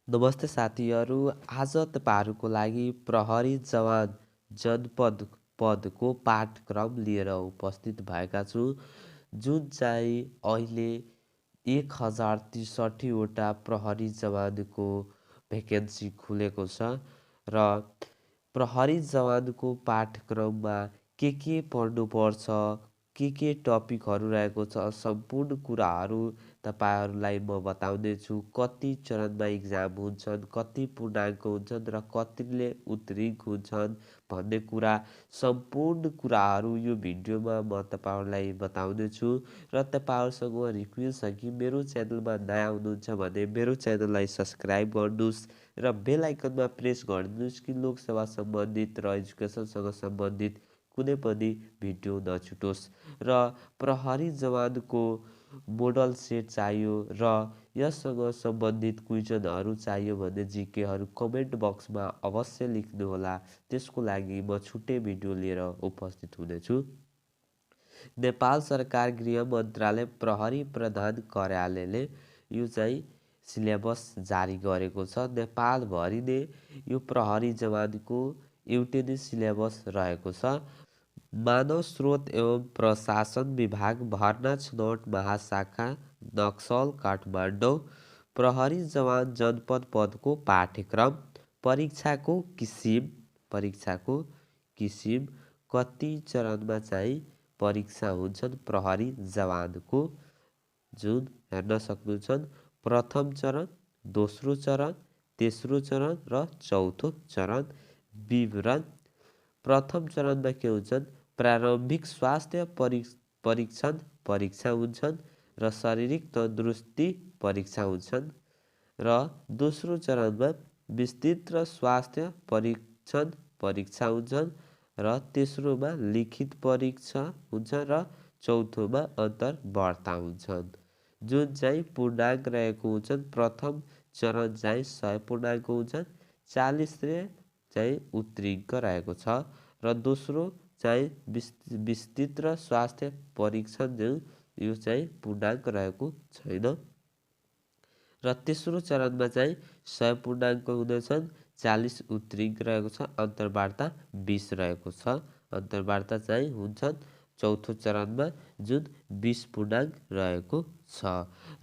नमस्ते साथीहरू। आज तपाईँहरूको लागि प्रहरी जवान जनपद पदको पाठ्यक्रम लिएर उपस्थित भएका छु, जुन चाहिँ अहिले 1063वटा प्रहरी जवानको भ्याकेन्सी खुलेको छ र प्रहरी जवानको पाठ्यक्रममा के पढ्नुपर्छ, के टपिकहरू रहेको छ, सम्पूर्ण कुराहरू तपाईँहरूलाई म बताउनेछु। कति चरणमा इक्जाम हुन्छन्, कति पूर्णाङ्क हुन्छन् र कतिले उत्तीर्ण हुन्छन् भन्ने कुरा, सम्पूर्ण कुराहरू यो भिडियोमा म तपाईँहरूलाई बताउनेछु। र तपाईँहरूसँग रिक्वेस्ट छ कि मेरो च्यानलमा नयाँ हुनुहुन्छ भने मेरो च्यानललाई सब्सक्राइब गर्नुहोस् र बेल आइकनमा प्रेस गरिदिनुहोस् कि लोकसेवा सम्बन्धित र एजुकेसनसँग सम्बन्धित कुनै पनि भिडियो नछुटोस्। र प्रहरी जवानको मोडल सेट चाहियो र यससँग सम्बन्धित क्वेसनहरू चाहियो भने जिकेहरू कमेन्ट बक्समा अवश्य लेख्नुहोला। त्यसको लागि म छुट्टै भिडियो लिएर उपस्थित हुनेछु। नेपाल सरकार गृह मन्त्रालय प्रहरी प्रधान कार्यालयले यो चाहिँ सिलेबस जारी गरेको छ। नेपालभरि नै यो प्रहरी जवानको एउटै नै सिलेबस रहेको छ। मानव स्रोत एवं प्रशासन विभाग, भर्ना छनौट महाशाखा, नक्सल काठमाडौँ। प्रहरी जवान जनपद पदको पाठ्यक्रम। परीक्षाको किसिम कति चरणमा चाहिँ परीक्षा हुन्छन् प्रहरी जवानको, जुन हेर्न सक्नुहुन्छ। प्रथम चरण, दोस्रो चरण, तेस्रो चरण र चौथो चरण। विवरण: प्रथम चरणमा के हुन्छन्? प्रारम्भिक स्वास्थ्य परीक्षण परीक्षा हुन्छन् र शारीरिक तन्दुरुस्ती परीक्षा हुन्छन्। र दोस्रो चरणमा विस्तृत र स्वास्थ्य परीक्षण परीक्षा हुन्छन् र तेस्रोमा लिखित परीक्षा हुन्छ र चौथोमा अन्तर्वार्ता हुन्छन्, जुन चाहिँ पूर्णाङ्क रहेको हुन्छन्। प्रथम चरण चाहिँ 100 पूर्णाङ्क हुन्छन्, 40ले चाहिँ उत्तीर्ण रहेको छ। र दोस्रो चाहिँ विस्तृत र स्वास्थ्य परीक्षण, जुन यो चाहिँ पूर्णाङ्क रहेको छैन। र तेस्रो चरणमा चाहिँ 100 पूर्णाङ्क हुनेछन्, 40 उत्तीर्ण रहेको छ, अन्तर्वार्ता 20 रहेको छ। अन्तर्वार्ता चाहिँ हुन्छन् चौथो चरणमा, जुन 20 पूर्णाङ्क रहेको छ।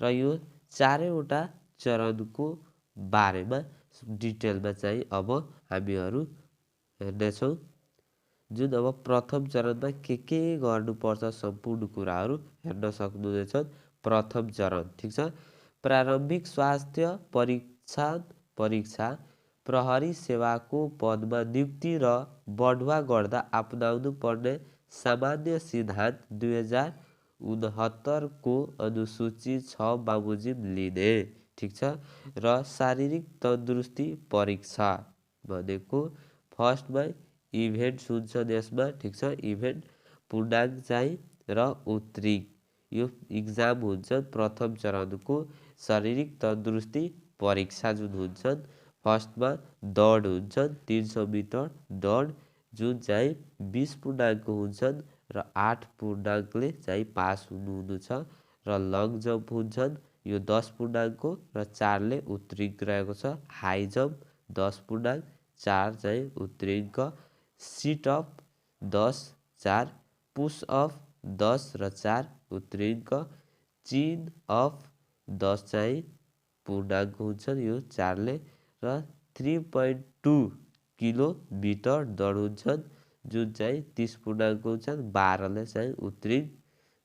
र यो चारैवटा चरणको बारेमा डिटेलमा चाहिँ अब हामीहरू हेर्नेछौँ, जुन अब प्रथम चरणमा के गर्नुपर्छ सम्पूर्ण कुराहरू हेर्न सक्नुहुनेछ। प्रथम चरण, ठिक छ। प्रारम्भिक स्वास्थ्य परीक्षा प्रहरी सेवाको पदमा नियुक्ति र बढुवा गर्दा अपनाउनु पर्ने सामान्य सिद्धान्त 2069 को अनुसूची 6 बमोजिम लिने, ठिक छ। र शारीरिक तन्दुरुस्ती परीक्षा भनेको फर्स्टमा इभेन्ट्स हुन्छन् यसमा, ठिक छ। इभेन्ट पूर्णाङ्क चाहिँ र उत्तीर्ण, यो इक्जाम हुन्छ प्रथम चरणको शारीरिक तन्दुरुस्ती परीक्षा, जुन हुन्छन्। फर्स्टमा दौड हुन्छन्, 300 मिटर दौड, जुन चाहिँ 20 पूर्णाङ्क हुन्छन् र 8 पूर्णाङ्कले चाहिँ पास हुनु छ। र लङ जम्प हुन्छन्, यो 10 पूर्णाङ्क र 4ले उत्तीर्ण रहेको छ। हाई जम्प 10 पूर्णाङ्क, 4 चाहिँ उत्तीर्ण। सिट अप 10, 4, पुस अप 10 र 4 उत्तीर्ण। चिन अप 10 चाहिँ पूर्णाङ्क हुन्छन्, यो 4ले। र 3.2 किलोमिटर दौड हुन्छन्, जुन चाहिँ 30 पूर्णाङ्क हुन्छन्, 12ले चाहिँ उत्तीर्ण।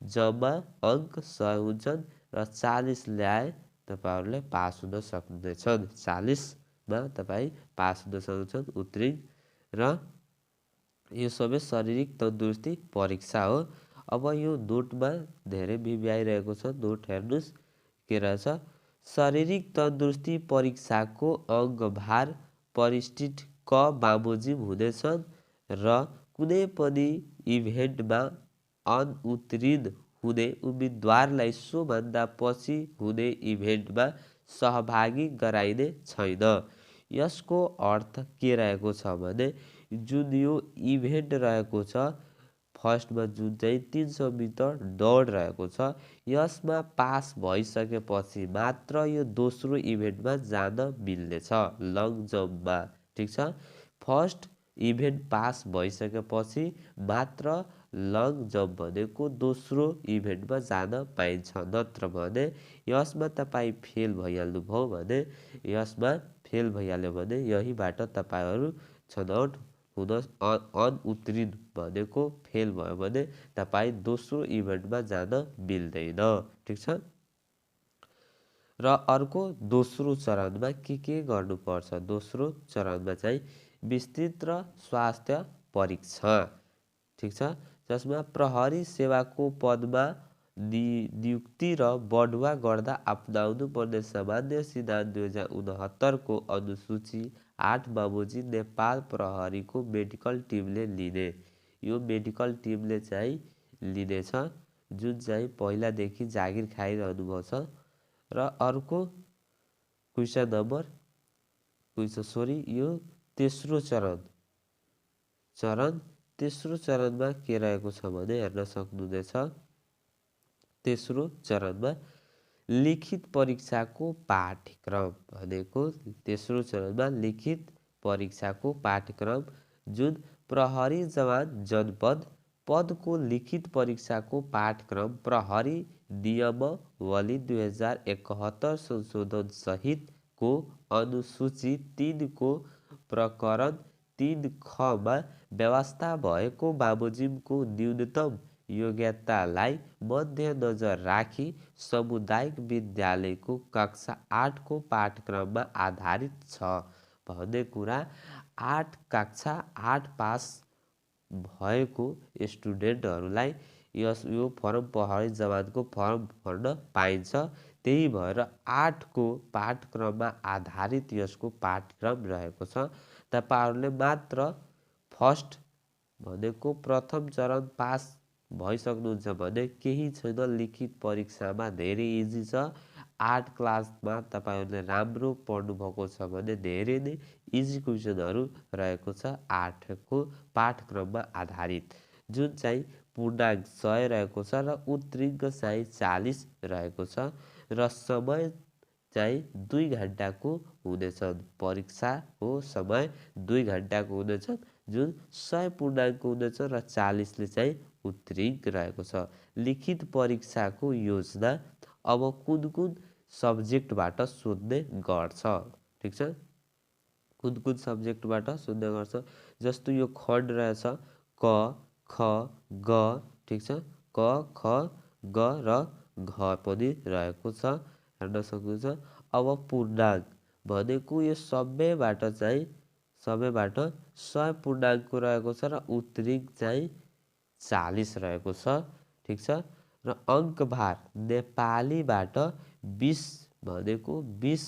जम्मा अङ्क 100 हुन्छन् र 40 ल्याए तपाईँहरूले पास हुन सक्नुहुनेछन्। 40मा तपाईँ पास हुन सक्नुहुन्छ, उत्तीर्ण। र यो सबै शारीरिक तन्दुरुस्ती परीक्षा हो। अब यो नोटमा धेरै बिबी आइरहेको छ, नोट हेर्नुहोस् के रहेछ। शारीरिक तन्दुरुस्ती परीक्षाको अङ्कभार परिशिष्ट क बमोजिम हुनेछन् र कुनै पनि इभेन्टमा अनुत्तीर्ण हुने उम्मेदवारलाई सोभन्दा पछि हुने इभेन्टमा सहभागी गराइने छैन। यसको अर्थ के रहेको छ भने, जुन यो इभेन्ट रहेको छ फर्स्टमा जुन चाहिँ 300 मिटर दौड रहेको छ यसमा पास भइसकेपछि मात्र यो दोस्रो इभेन्टमा जान मिल्नेछ लङ जम्पमा। ठिक छ, फर्स्ट इभेन्ट पास भइसकेपछि मात्र लङ जम्प भनेको दोस्रो इभेन्टमा जान पाइन्छ। नत्र भने यसमा तपाईँ फेल भइहाल्नु भयो भने यसमा फेल भइहाल्यो भने यहीँबाट तपाईँहरू छनौट हुन अनुत्तीर्ण भनेको फेल भयो भने तपाईँ दोस्रो इभेन्टमा जान मिल्दैन। ठिक छ, र अर्को दोस्रो चरणमा के गर्नुपर्छ? दोस्रो चरणमा चाहिँ विस्तृत र स्वास्थ्य परीक्षा। ठिक छ, जसमा प्रहरी सेवाको पदमा नियुक्ति र बढुवा गर्दा अपनाउनु पर्ने सामान्य सिद्धान्त 2069 को अनुसूची 8 बमोजिम नेपाल प्रहरीको मेडिकल टिमले लिने। यो मेडिकल टिमले चाहिँ लिनेछ जुन चाहिँ पहिलादेखि जागिर खाइरहनु भएको छ। र अर्को क्वेसन नम्बर यो तेस्रो चरण तेस्रो चरणमा के रहेको छ भने हेर्न सक्नुहुनेछ। तेस्रो चरणमा लिखित परीक्षाको पाठ्यक्रम भनेको तेस्रो चरणमा लिखित परीक्षाको पाठ्यक्रम जुन प्रहरी जवान जनपद पदको लिखित परीक्षाको पाठ्यक्रम प्रहरी नियमावली 2071 संशोधन सहितको अनुसूची 3 को प्रकरण 3 ख मा व्यवस्था भएको बमोजिमको न्यूनतम योग्यतालाई मध्यनजर राखी सामुदायिक विद्यालयको कक्षा 8 को पाठ्यक्रममा आधारित छ भन्ने कुरा। कक्षा 8 पास भएको स्टुडेन्टहरूलाई यो फर्म प्रहरी जवानको फर्म भर्न पाइन्छ। त्यही भएर 8 को पाठ्यक्रममा आधारित यसको पाठ्यक्रम रहेको छ। तपाईहरुले मात्र फर्स्ट भनेको प्रथम चरण पास भइसक्नुहुन्छ भने केही छैन, लिखित परीक्षामा धेरै इजी छ। 8 क्लासमा तपाईहरुले राम्रो पढ्नु भएको छ भने धेरै नै इजी क्वेसनहरु रहेको छ 8 को पाठ्यक्रममा आधारित, जुन चाहिँ पूर्णांक 100 रहेको छ र उत्तरींक चाहिँ 40 रहेको छ र समय चाहिँ 2 घण्टाको हुनेछ। परीक्षा हो समय 2 घण्टाको हुनेछ जुन 100 पूर्णांक हुनेछ र 40 ले चाहिँ उत्तरींक रहेको छ। लिखित परीक्षाको योजना अब कुन सब्जेक्टबाट सोध्ने गर्छ? ठीक छ, कुन सब्जेक्टबाट सोध्ने गर्छ? जस्तो यो खण्ड रहेछ क ख ग। ठीक छ, क ख ग र घ पनि रहेको छ, हेर्न सक्नुहुन्छ। अब पूर्णांक भनेको यो सबैबाट 100 पूर्णांकको रहेको छ र उत्तरींक चाहिँ 40 रहेको छ। ठीक छ, र अंकभार नेपालीबाट 20 भनेको 20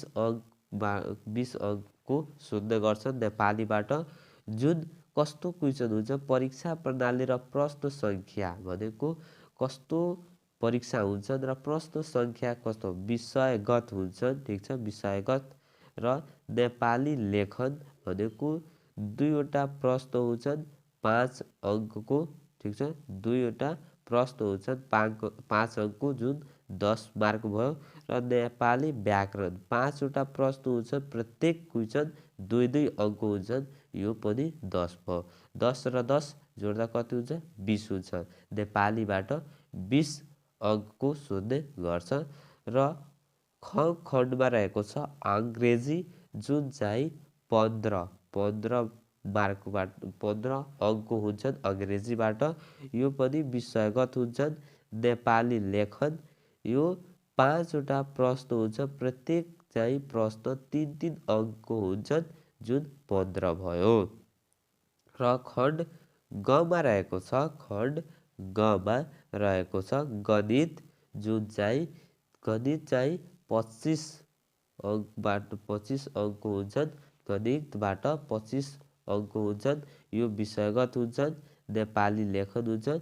अंकको सोध्ने गर्छ नेपालीबाट। जुन कस्तो क्वेसन हुन्छ? परीक्षा प्रणाली र प्रश्न संख्या भनेको कस्तो परीक्षा हुन्छ र प्रश्न संख्या कस्तो विषयगत हुन्छ। ठीक छ, विषयगत र नेपाली लेखन भनेको 2 वटा प्रश्न हुन्छन् 5 अंकको। ठीक छ, 2 वटा प्रश्न हुन्छन् 5 अंकको जुन 10 मार्क भयो। र नेपाली व्याकरण 5 वटा प्रश्न हुन्छ, प्रत्येक क्वेसन 2-2 अंक हुन्छन्, यो पनि 10 भयो। 10 र 10 जोड्दा कति हुन्छ? 20 हुन्छ। नेपालीबाट 20 अंकको सोध्ने गर्छ। र ख खण्डमा रहेको छ अंग्रेजी जुन चाहिँ 15 मार्कबाट 15 अंक हुन्छन् अंग्रेजीबाट, यो पनि विषयगत हुन्छन्। नेपाली लेखन यो 5 वटा प्रश्न हुन्छ, प्रत्येक चाहिँ प्रश्न 3-3 अंकको हुन्छन्, जुन 15 भयो। र खण्ड ग मा रहेको छ, खण्ड ग मा रहेको छ गणित जुन चाहिँ 25 अंकबाट 25 अंक हुन्छन्, गणितबाट 25 अंक हुन्छन्, यो विषयगत हुन्छन्। नेपाली लेखन हुन्छन्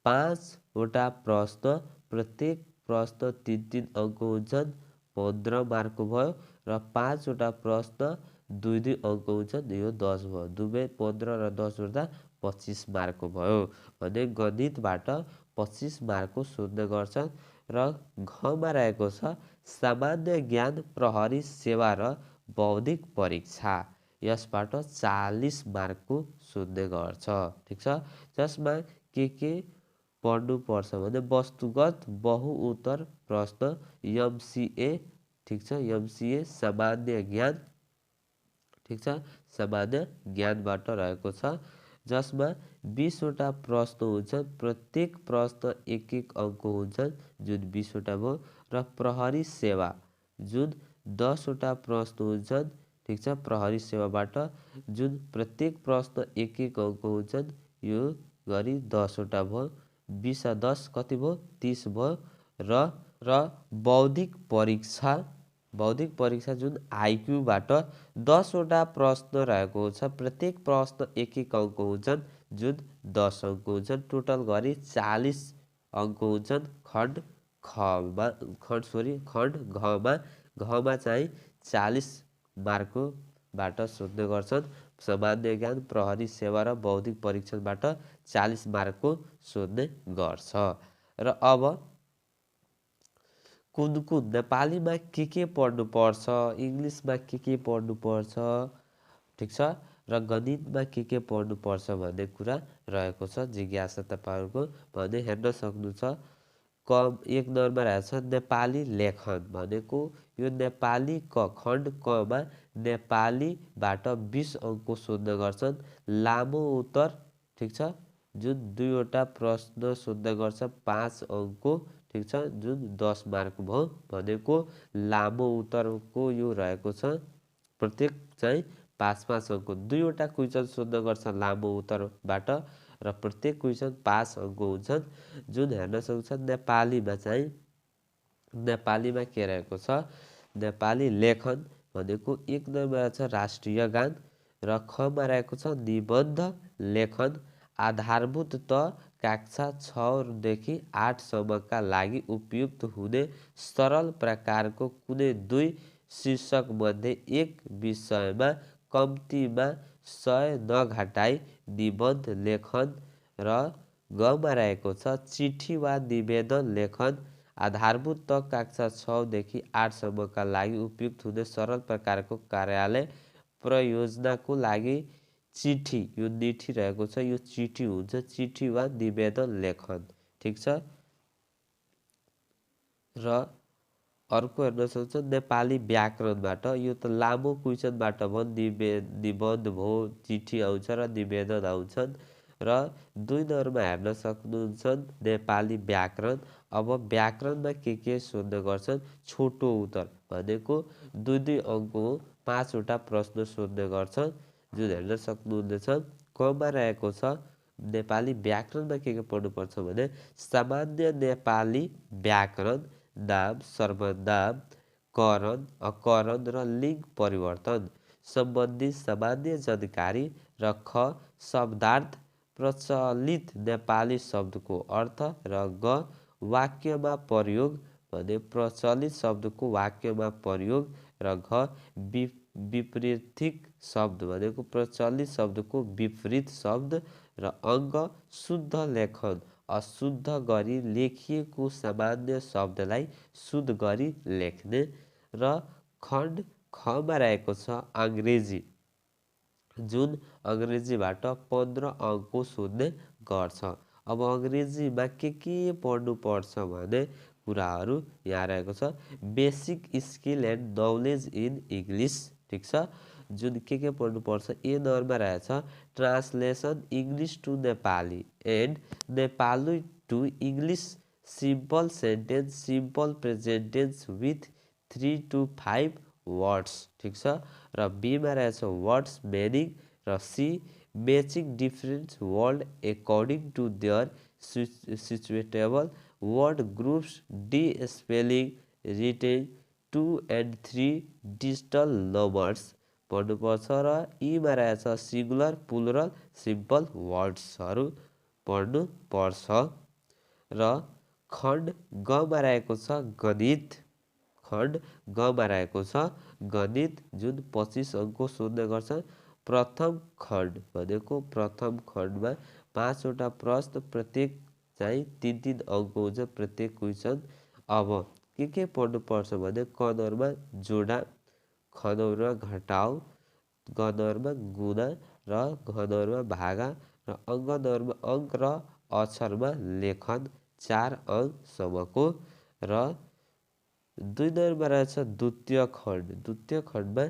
5 वटा प्रश्न, प्रत्येक प्रश्न 3-3 अंक हुन्छन्, 15 मार्क भयो। र 5 वटा प्रश्न 2-2 अंक हुन्छन्, यो 10 भयो। दुवै 15 र 10 जोड्दा 25 मार्कको भयो भने गणितबाट 25 मार्कको सोध्ने गर्छन्। र घमा रहेको छ सामान्य ज्ञान, प्रहरी सेवा र बौद्धिक परीक्षा। यसबाट 40 मार्कको सोध्ने गर्छ। ठिक छ, जसमा के पढ्नुपर्छ भने वस्तुगत बहुउत्तर प्रश्न एमसीए। ठिक छ, एमसीए सामान्य ज्ञान। ठिक छ, सामान्य ज्ञानबाट रहेको छ, जसमा 20 वटा प्रश्न हुन्छन्। प्रत्येक प्रश्न एक अङ्क हुन्छन्, जुन 20 वटा भयो। र प्रहरी सेवा जुन 10 वटा प्रश्न हुन्छन्। ठिक छ, प्रहरी सेवाबाट जुन प्रत्येक प्रश्न एक अङ्क हुन्छन्, यो गरी 10 वटा भयो। 20 10 कति भयो? 30 भयो। र बौद्धिक परीक्षा, बौद्धिक परीक्षा जुन आइक्यूबाट 10 वटा प्रश्न रहेको हुन्छ। प्रत्येक प्रश्न एक अङ्क हुन्छन्, जुन 10 अङ्क हुन्छन्। टोटल गरी 40 अङ्क हुन्छन् खण्ड खमा, खण्ड घमा चाहिँ 40 मार्कबाट सोध्ने गर्छन्। सामान्य ज्ञान, प्रहरी सेवा र बौद्धिक परीक्षणबाट 40 मार्कको सोध्ने गर्छ। र अब कुन नेपालीमा के पढ्नुपर्छ, इङ्ग्लिसमा के पढ्नुपर्छ, ठिक छ, र गणितमा के पढ्नुपर्छ भन्ने कुरा रहेको छ जिज्ञासा तपाईँहरूको। भने हेर्न सक्नुहुन्छ एक नम्बरमा रहेको छ नेपाली लेखन भनेको यो नेपाली खण्ड कमा नेपालीबाट 20 अङ्कको सोध्ने गर्छन्। लामो उत्तर, ठिक छ, जुन 2 वटा प्रश्न सोध्ने गर्छ 5 अङ्कको। ठिक छ, जुन 10 मार्क भयो भनेको लामो उत्तरको यो रहेको छ। प्रत्येक चाहिँ 5-5 अङ्कको 2 वटा क्वेसन सोध्ने गर्छ लामो उत्तरबाट, र प्रत्येक क्वेसन 5 अङ्कको हुन्छन्। जुन हेर्न सक्छ नेपालीमा चाहिँ, नेपालीमा के रहेको छ, नेपाली लेखन भनेको एक नम्बरमा छ राष्ट्रिय गान। र खमा रहेको छ निबन्ध लेखन। आधारभूत त कक्षा 6 देखि 8 सम्मका लागि उपयुक्त हुने सरल प्रकारको कुनै 2 शीर्षक मध्ये एक विषयमा कम्तीमा 100 नघटाई निबन्ध लेखन। र गमा रहेको छ चिठी वा निवेदन लेखन। आधारभूत त कक्षा 6 देखि 8 सम्मका लागि उपयुक्त हुने सरल प्रकारको कार्यालय प्रयोजनाको लागि चिठी, यो निठी रहेको छ, यो चिठी हुन्छ, चिठी वा निवेदन लेखन। ठिक छ। र अर्को हेर्न सक्छ नेपाली व्याकरणबाट, यो त लामो क्वेसनबाट भयो, निबन्ध भयो, चिठी आउँछ र निवेदन आउँछन्। र 2 नम्बरमा हेर्न सक्नुहुन्छ नेपाली व्याकरण। अब व्याकरणमा के सोध्ने गर्छन्, छोटो उत्तर भनेको 2 अङ्क हो, 5 वटा प्रश्न सोध्ने गर्छन्, जुन हेर्न सक्नुहुनेछ। कमा रहेको छ नेपाली व्याकरणमा के पढ्नुपर्छ भने सामान्य नेपाली व्याकरण, नाम, सर्वनाम, करण, अकरण र लिङ्ग परिवर्तन सम्बन्धी सामान्य जानकारी। र ख शब्दार्थ, प्रचलित नेपाली शब्दको अर्थ। र ग वाक्यमा प्रयोग भने प्रचलित शब्दको वाक्यमा प्रयोग। र घ विपरीतिक शब्द भनेको प्रचलित शब्दको विपरीत शब्द। र अङ्ग शुद्ध लेखन, अशुद्ध गरी लेखिएको सामान्य शब्दलाई शुद्ध गरी लेख्ने। र खण्ड खमा रहेको छ अङ्ग्रेजी, जुन अङ्ग्रेजीबाट 15 अङ्कको सोध्ने गर्छ। अब अङ्ग्रेजीमा के पढ्नुपर्छ भने कुराहरू यहाँ रहेको छ। Basic skill and knowledge in English. ठिक छ, जुन के पढ्नुपर्छ ए नम्बरमा रहेछ translation English to Nepali and Nepali to English, simple sentence, simple present tense with 3 to 5 words. ठिक छ। र बीमा रहेछ वर्ड्स मिनिङ। र C matching different word according to their suitable word groups. D spelling, written 2 and 3 digital numbers पढ्नुपर्छ। र यीमा रहेछ singular, plural, simple वर्ड्सहरू पढ्नुपर्छ। र खण्ड गमा रहेको छ गणित। खण्ड गमा रहेको छ गणित, जुन 25 अङ्कको सोध्ने गर्छ। प्रथम खण्ड भनेको प्रथम खण्डमा 5 वटा प्रश्न, प्रत्येक चाहिँ 3-3 अङ्क हुन्छ प्रत्येक क्वेसन। अब के पढ्नुपर्छ भने कनरमा जोडा, खनौरमा घटाउ, गनरमा गुणा र घनरमा भागा र अङ्क र अक्षरमा लेखन 4 अङ्कसम्मको। र 2 नम्बरमा रहेछ द्वितीय खण्ड। द्वितीय खण्डमा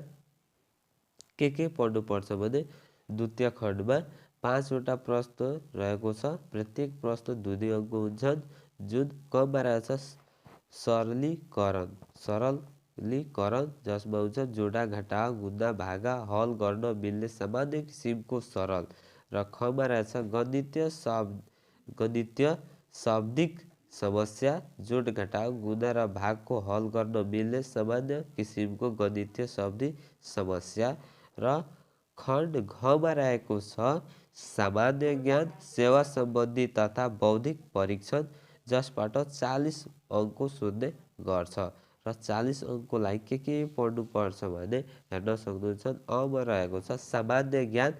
के पढ्नुपर्छ भने द्वितीय खण्डमा 5 वटा प्रश्न रहेको छ, प्रत्येक प्रश्न 2-2 अङ्क हुन्छन्, जुन कमा रहेछ सरलीकरण जसमा हुन्छ जोडा, घटाउ, गुणा, भागा, हल गर्न मिल्ने सामान्य किसिमको सरल। र खमा रहेछ गणितीय शाब्दिक समस्या, जोड, घटाउ, गुणा र भागको हल गर्न मिल्ने सामान्य किसिमको गणितीय शाब्दिक समस्या। र खण्ड घमा रहेको छ सामान्य ज्ञान, सेवा सम्बन्धी तथा बौद्धिक परीक्षण, जसबाट 40 अङ्क सोध्ने गर्छ। र 40 अङ्कको लागि के पढ्नुपर्छ भने हेर्न सक्नुहुन्छ। अमा रहेको छ सामान्य ज्ञान,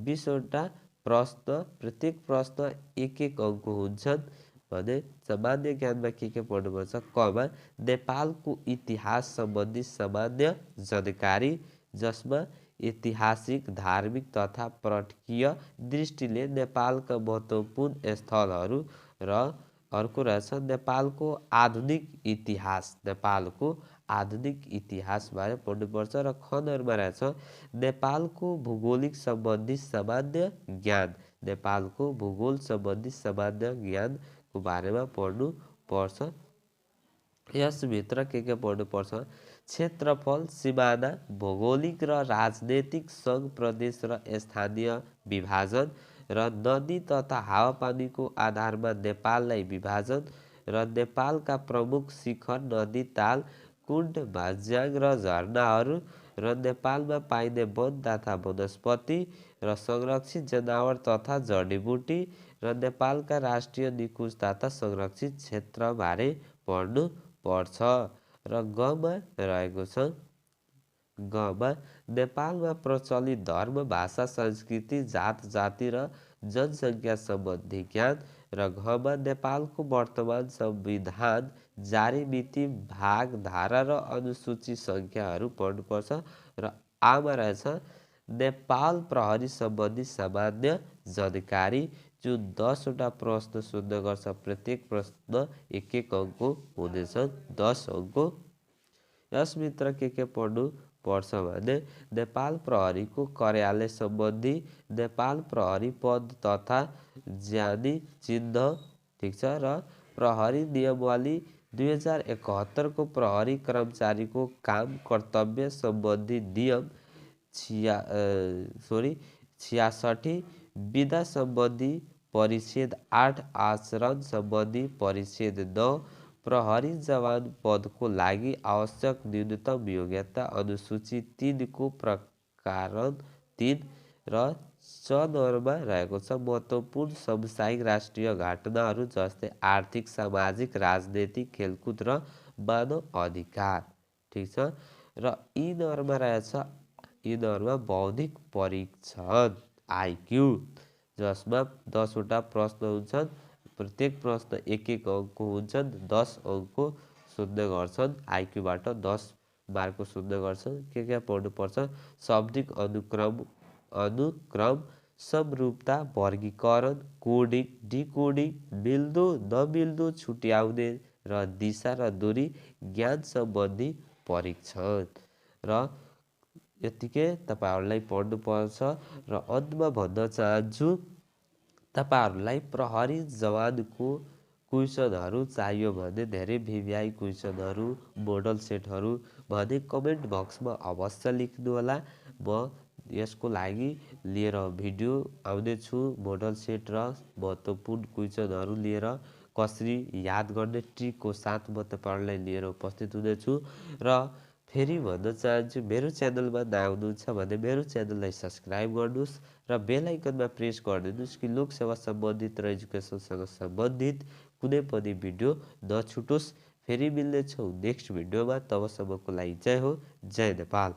20 वटा प्रश्न, प्रत्येक प्रश्न 1-1 अङ्क हुन्छन् भने सामान्य ज्ञानमा के पढ्नुपर्छ। कमा नेपालको इतिहास सम्बन्धी सामान्य जानकारी, जसमा ऐतिहासिक, धार्मिक तथा पर्यटकीय दृष्टिले नेपालका महत्त्वपूर्ण स्थलहरू। र अर्को रहेछ नेपालको आधुनिक इतिहास, नेपालको आधुनिक इतिहासबारे पढ्नुपर्छ। र खनरमा रहेछ नेपालको भूगोलिक सम्बन्धी सामान्य ज्ञान, नेपालको भूगोल सम्बन्धी सामान्य ज्ञानको बारेमा पढ्नुपर्छ। यसभित्र के पढ्नुपर्छ। क्षेत्रफल, सिमाना, भौगोलिक र राजनैतिक सङ्घ प्रदेश र स्थानीय विभाजन, र नदी तथा हावापानीको आधारमा नेपाललाई विभाजन, र नेपालका प्रमुख शिखर, नदी, ताल, कुण्ड, भाज्याङ र झरनाहरू, र नेपालमा पाइने वन तथा वनस्पति र संरक्षित जनावर तथा जडीबुटी, र नेपालका राष्ट्रिय निकुञ्ज तथा संरक्षित क्षेत्रबारे पढ्नु पर्छ। र गमा रहेको छ गमा नेपालमा प्रचलित धर्म, भाषा, संस्कृति, जात जाति र जनसङ्ख्या सम्बन्धी ज्ञान। र घमा नेपालको वर्तमान संविधान, जारी मिति, भाग, धारा र अनुसूची सङ्ख्याहरू पढ्नुपर्छ। र आमा रहेछ नेपाल प्रहरी सम्बन्धी सामान्य जानकारी, जुन 10 वटा प्रश्न सोध्ने गर्छ, प्रत्येक प्रश्न 1-1 अङ्क हुनेछन्, 10 अङ्क। यसभित्र के पढ्नु पर्छ भने नेपाल प्रहरीको कार्यालय सम्बन्धी, नेपाल प्रहरी पद तथा ज्यानी चिन्ह, ठिक छ। र प्रहरी नियमावली 2071 को प्रहरी कर्मचारीको काम कर्तव्य सम्बन्धी नियम 66, विधा सम्बन्धी परिच्छेद 8, आचरण सम्बन्धी परिच्छेद 9, प्रहरी जवान पदको लागि आवश्यक न्यूनतम योग्यता अनुसूची 3 को प्रकरण 3। र 6 नम्बरमा रहेको छ महत्त्वपूर्ण सामुदायिक राष्ट्रिय घटनाहरू, जस्तै आर्थिक, सामाजिक, राजनैतिक, खेलकुद र मानव अधिकार, ठिक छ। र यी नम्बरमा रहेछ बौद्धिक परीक्षण आइक्यू, जसमा 10 वटा प्रश्न हुन्छन्, प्रत्येक प्रश्न 1-1 अङ्क हुन्छन्, 10 अङ्क सोध्ने गर्छन्, आइक्यूबाट 10 मार्क सोध्ने गर्छन्। के पढ्नुपर्छ। शाब्दिक अनुक्रम, समरूपता, वर्गीकरण, कोडिङ, डिकोडिङ, मिल्दो नमिल्दो छुट्याउने र दिशा र दूरी ज्ञान सम्बन्धी परीक्षण। र यतिकै तपाईँहरूलाई पढ्नुपर्छ। र अन्तमा भन्न चाहन्छु, तपाईँहरूलाई प्रहरी जवानको क्वेसनहरू चाहियो भने धेरै VVI क्वेसनहरू, मोडल सेटहरू भने कमेन्ट बक्समा अवश्य लेख्नुहोला। म यसको लागि लिएर भिडियो आउनेछु, मोडल सेट र महत्त्वपूर्ण क्वेसनहरू लिएर कसरी याद गर्ने ट्रिकको साथ म तपाईँहरूलाई लिएर उपस्थित हुनेछु। र फेरि भन्न चाहन्छु, मेरो च्यानलमा नआउनुहुन्छ भने मेरो च्यानललाई सब्सक्राइब गर्नुहोस् र बेल आइकनमा प्रेस गरिदिनुहोस् कि लोकसेवा सम्बन्धित र एजुकेसनसँग सम्बन्धित कुनै पनि भिडियो नछुटोस्। फेरि मिल्नेछौँ नेक्स्ट भिडियोमा, तबसम्मको लागि जय हो, जय नेपाल।